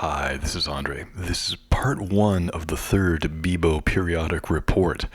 Hi, this is Andre. This is part one of the Third Beebo Periodic Report.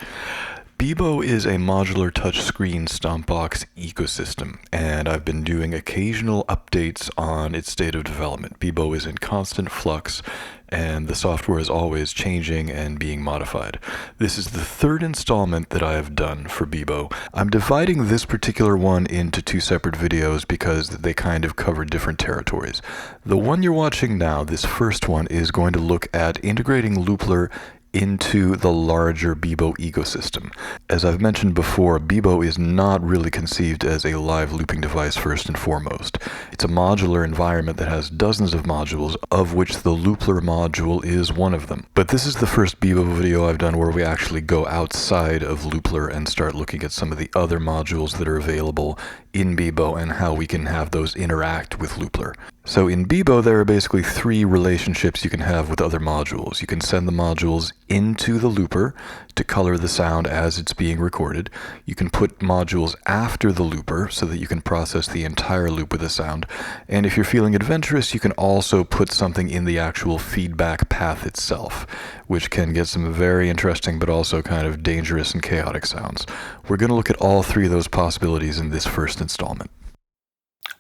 Beebo is a modular touchscreen stompbox ecosystem, and I've been doing occasional updates on its state of development. Beebo is in constant flux, and the software is always changing and being modified. This is the third installment that I have done for Beebo. I'm dividing this particular one into two separate videos because they kind of cover different territories. The one you're watching now, this first one, is going to look at integrating Loopler into the larger Beebo ecosystem. As I've mentioned before, Beebo is not really conceived as a live looping device first and foremost. It's a modular environment that has dozens of modules, of which the Loopler module is one of them. But this is the first Beebo video I've done where we actually go outside of Loopler and start looking at some of the other modules that are available in Beebo and how we can have those interact with Loopler. So in Beebo, there are basically three relationships you can have with other modules. You can send the modules into the looper to color the sound as it's being recorded. You can put modules after the looper so that you can process the entire loop with the sound. And if you're feeling adventurous, you can also put something in the actual feedback path itself, which can get some very interesting but also kind of dangerous and chaotic sounds. We're going to look at all three of those possibilities in this first installment.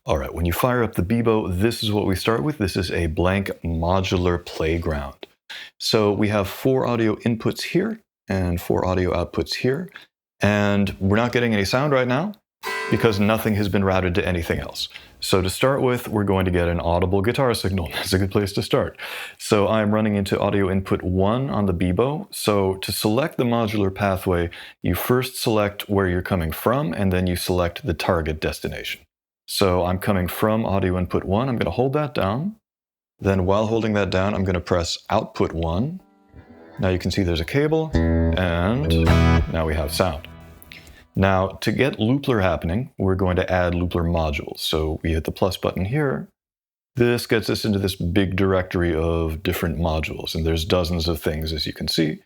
All right, when you fire up the Beebo, this is what we start with. This is a blank modular playground. So we have 4 audio inputs here and 4 audio outputs here. And we're not getting any sound right now because nothing has been routed to anything else. So to start with, we're going to get an audible guitar signal. That's a good place to start. So I'm running into audio input 1 on the Beebo. So to select the modular pathway, you first select where you're coming from, and then you select the target destination. So I'm coming from audio input 1. I'm going to hold that down. Then while holding that down, I'm going to press output 1. Now you can see there's a cable, and now we have sound. Now to get Loopler happening, we're going to add Loopler modules. So we hit the plus button here. This gets us into this big directory of different modules, and there's dozens of things, as you can see.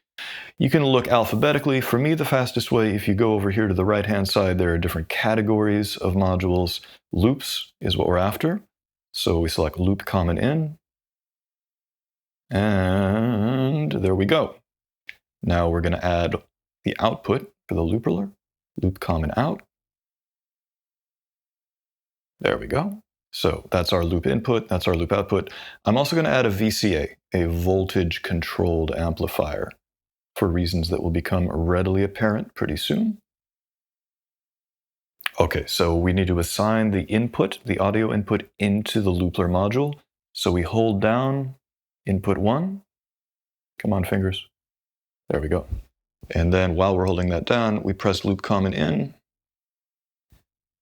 You can look alphabetically. For me, the fastest way, if you go over here to the right-hand side, there are different categories of modules. Loops is what we're after. So we select loop common in. And there we go. Now we're going to add the output for the Loopler, loop common out. There we go. So that's our loop input, that's our loop output. I'm also going to add a VCA, a voltage controlled amplifier, for reasons that will become readily apparent pretty soon. Okay, so we need to assign the input, the audio input, into the Loopler module. So we hold down input 1. Come on, fingers. There we go. And then while we're holding that down, we press loop common in.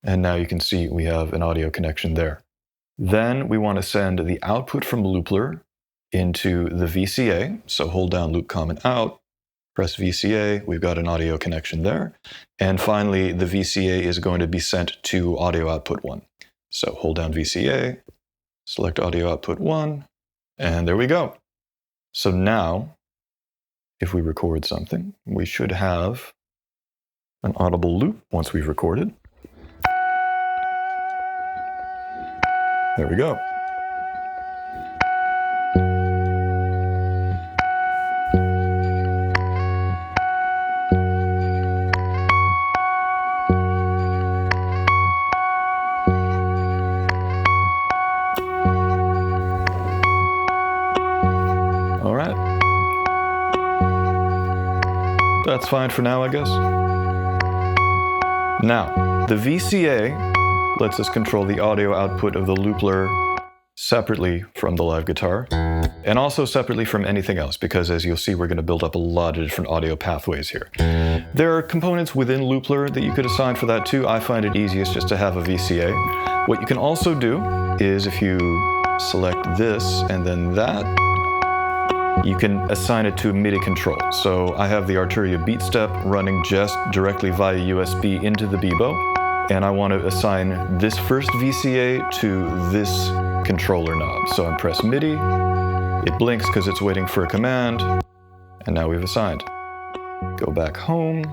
And now you can see we have an audio connection there. Then we want to send the output from Loopler into the VCA. So hold down loop common out. Press VCA, we've got an audio connection there. And finally, the VCA is going to be sent to audio output 1. So hold down VCA, select audio output 1, and there we go. So now, if we record something, we should have an audible loop once we've recorded. There we go. That's fine for now, I guess. Now, the VCA lets us control the audio output of the Loopler separately from the live guitar, and also separately from anything else, because as you'll see, we're going to build up a lot of different audio pathways here. There are components within Loopler that you could assign for that too. I find it easiest just to have a VCA. What you can also do is if you select this and then that, you can assign it to a MIDI control. So I have the Arturia Beat Step running just directly via USB into the Beebo, and I want to assign this first VCA to this controller knob. So I press MIDI, it blinks because it's waiting for a command, and now we've assigned. Go back home.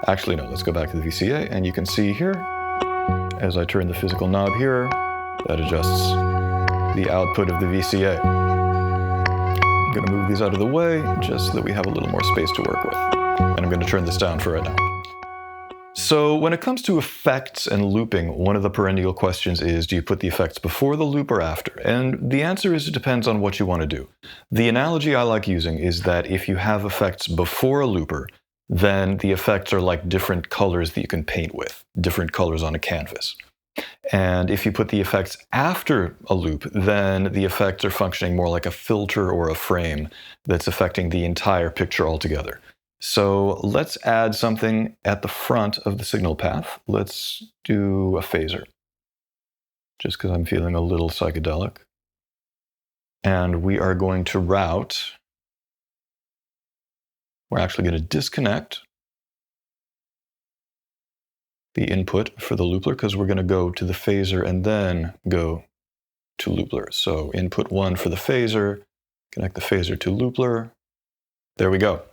Actually, no, let's go back to the VCA, and you can see here, as I turn the physical knob here, that adjusts the output of the VCA. I'm going to move these out of the way just so that we have a little more space to work with. And I'm going to turn this down for right now. So when it comes to effects and looping, one of the perennial questions is, do you put the effects before the loop or after? And the answer is it depends on what you want to do. The analogy I like using is that if you have effects before a looper, then the effects are like different colors that you can paint with, different colors on a canvas. And if you put the effects after a loop, then the effects are functioning more like a filter or a frame that's affecting the entire picture altogether. So let's add something at the front of the signal path. Let's do a phaser, just because I'm feeling a little psychedelic. And we are going to route. We're actually going to disconnect the input for the loopler because we're going to go to the phaser and then go to loopler. So input 1 for the phaser, connect the phaser to loopler. There we go.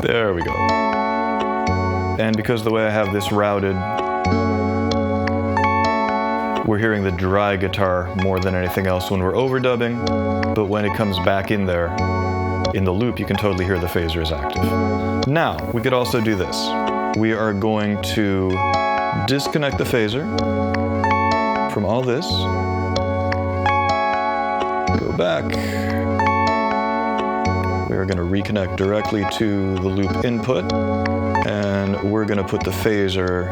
There we go. And because the way I have this routed, we're hearing the dry guitar more than anything else when we're overdubbing, but when it comes back in there, in the loop, you can totally hear the phaser is active. Now, we could also do this. We are going to disconnect the phaser from all this, go back. We're going to reconnect directly to the loop input, and we're going to put the phaser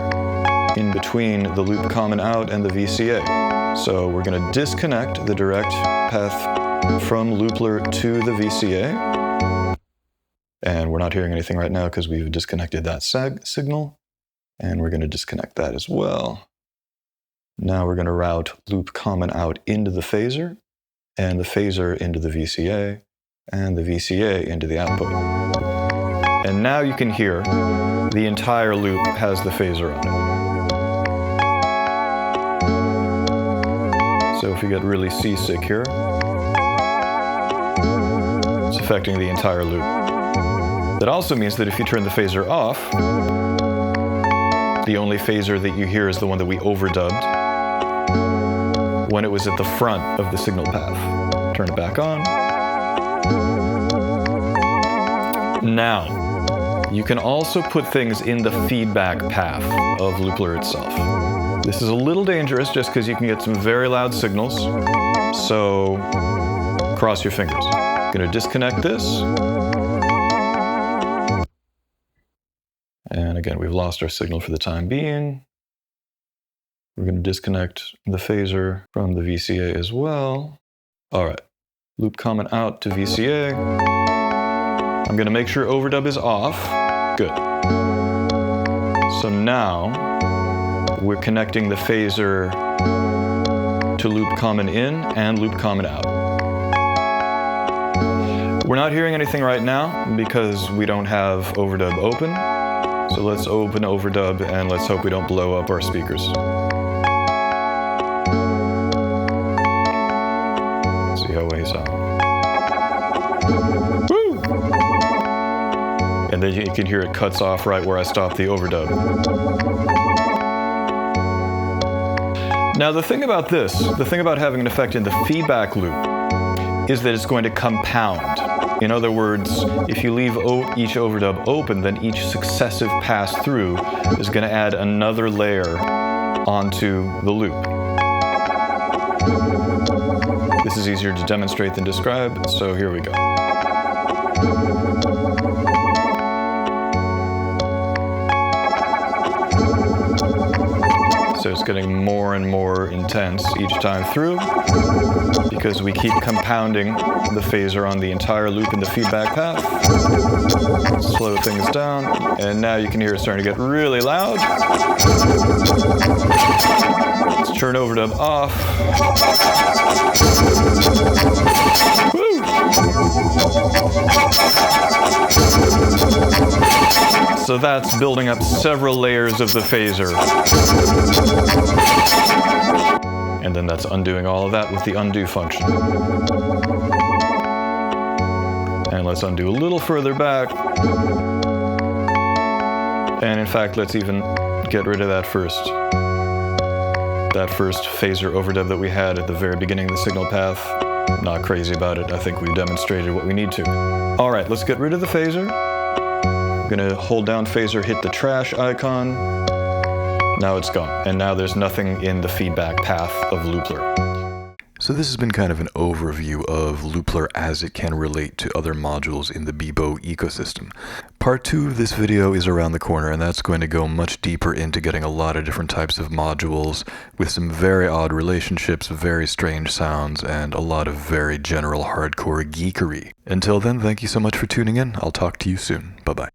in between the loop common out and the VCA. So we're going to disconnect the direct path from Loopler to the VCA. And we're not hearing anything right now because we've disconnected that signal. And we're going to disconnect that as well. Now we're going to route loop common out into the phaser, and the phaser into the VCA, and the VCA into the output. And now you can hear the entire loop has the phaser on it. So if we get really seasick here, it's affecting the entire loop. That also means that if you turn the phaser off, the only phaser that you hear is the one that we overdubbed when it was at the front of the signal path. Turn it back on. Now, you can also put things in the feedback path of Loopler itself. This is a little dangerous just because you can get some very loud signals, so cross your fingers. I'm going to disconnect this. And again, we've lost our signal for the time being. We're going to disconnect the phaser from the VCA as well. All right, loop common out to VCA. I'm going to make sure overdub is off. Good. So now we're connecting the phaser to loop common in and loop common out. We're not hearing anything right now because we don't have overdub open. So let's open overdub and let's hope we don't blow up our speakers. Let's see how we sound. Woo! And then you can hear it cuts off right where I stopped the overdub. Now the thing about this, the thing about having an effect in the feedback loop is that it's going to compound. In other words, if you leave each overdub open, then each successive pass through is going to add another layer onto the loop. This is easier to demonstrate than describe, so here we go. So it's getting more and more intense each time through because we keep compounding the phaser on the entire loop in the feedback path. Slow things down, and now you can hear it starting to get really loud. Let's turn overdub off. Woo! So that's building up several layers of the phaser. And then that's undoing all of that with the undo function. And let's undo a little further back. And in fact, let's even get rid of that first phaser overdub that we had at the very beginning of the signal path. Not crazy about it. I think we've demonstrated what we need to. All right, let's get rid of the phaser. I'm gonna hold down phaser, hit the trash icon. Now it's gone. And now there's nothing in the feedback path of Loopler. So this has been kind of an overview of Loopler as it can relate to other modules in the Beebo ecosystem. Part 2 of this video is around the corner, and that's going to go much deeper into getting a lot of different types of modules with some very odd relationships, very strange sounds, and a lot of very general hardcore geekery. Until then, thank you so much for tuning in. I'll talk to you soon. Bye-bye.